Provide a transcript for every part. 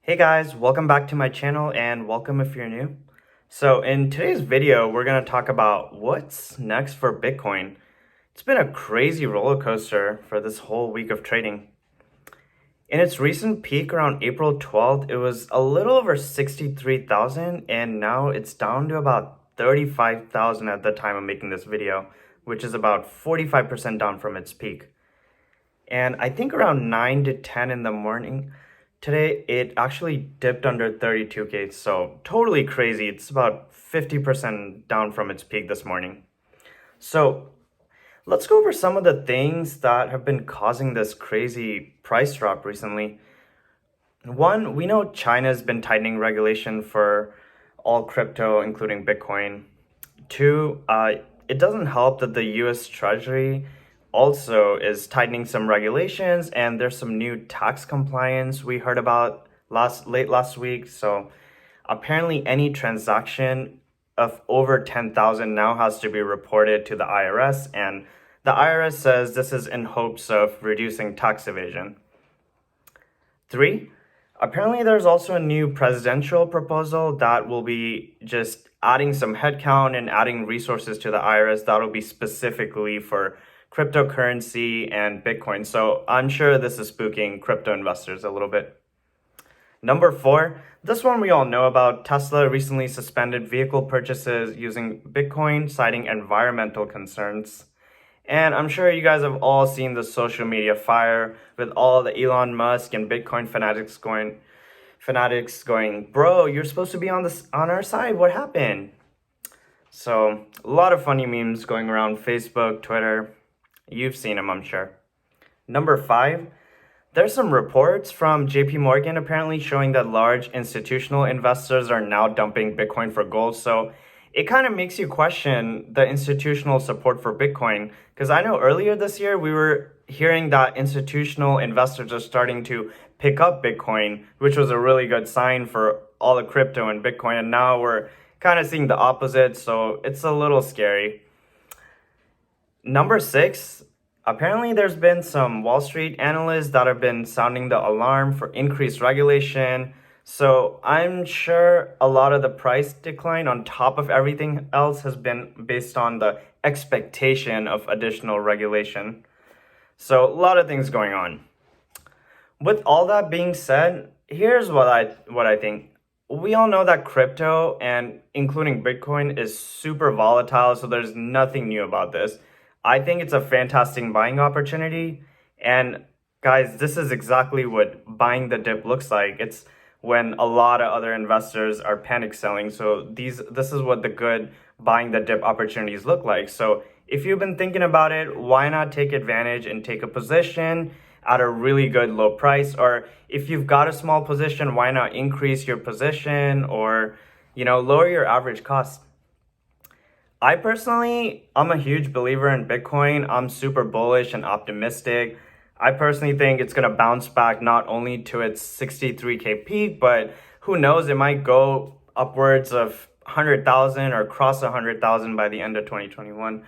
Hey guys, welcome back to my channel and welcome if you're new. So in today's video, we're going to talk about what's next for Bitcoin. It's been a crazy roller coaster for this whole week of trading. In its recent peak around April 12th, it was a little over 63,000 and now it's down to about 35,000 at the time of making this video, which is about 45% down from its peak. And I think around 9 to 10 in the morning, today, it actually dipped under 32K, so totally crazy. It's about 50% down from its peak this morning. So let's go over some of the things that have been causing this crazy price drop recently. One, we know China's been tightening regulation for all crypto, including Bitcoin. Two, it doesn't help that the US Treasury also is tightening some regulations and there's some new tax compliance we heard about late last week. So apparently any transaction of over 10,000 now has to be reported to the IRS, and the IRS says this is in hopes of reducing tax evasion. Three, apparently there's also a new presidential proposal that will be just adding some headcount and adding resources to the IRS that'll be specifically for cryptocurrency and Bitcoin. So I'm sure this is spooking crypto investors a little bit. Number four, this one we all know about. Tesla recently suspended vehicle purchases using Bitcoin, citing environmental concerns. And I'm sure you guys have all seen the social media fire with all the Elon Musk and Bitcoin fanatics going, bro, you're supposed to be on our side. What happened? So a lot of funny memes going around Facebook, Twitter. You've seen them, I'm sure. Number five, there's some reports from JP Morgan apparently showing that large institutional investors are now dumping Bitcoin for gold. So it kind of makes you question the institutional support for Bitcoin. Because I know earlier this year, we were hearing that institutional investors are starting to pick up Bitcoin, which was a really good sign for all the crypto and Bitcoin. And now we're kind of seeing the opposite. So it's a little scary. Number six, apparently there's been some Wall Street analysts that have been sounding the alarm for increased regulation. So I'm sure a lot of the price decline on top of everything else has been based on the expectation of additional regulation. So a lot of things going on. With all that being said, here's what I think. We all know that crypto and including Bitcoin is super volatile, so there's nothing new about this. I think it's a fantastic buying opportunity. And guys, this is exactly what buying the dip looks like. It's when a lot of other investors are panic selling. So this is what the good buying the dip opportunities look like. So if you've been thinking about it, why not take advantage and take a position at a really good low price? Or if you've got a small position, why not increase your position or, lower your average cost? I'm a huge believer in Bitcoin. I'm super bullish and optimistic. I personally think it's going to bounce back not only to its 63K peak, but who knows, it might go upwards of 100,000 or cross 100,000 by the end of 2021.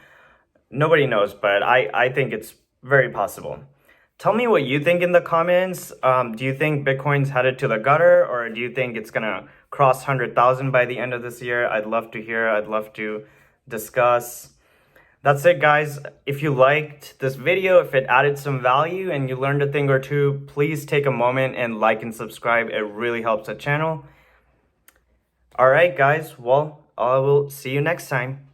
Nobody knows, but I think it's very possible. Tell me what you think in the comments. Do you think Bitcoin's headed to the gutter, or do you think it's going to cross 100,000 by the end of this year? I'd love to hear. I'd love to discuss. That's it, guys. If you liked this video, if it added some value and you learned a thing or two, please take a moment and like and subscribe. It really helps the channel. All right, guys. Well, I will see you next time.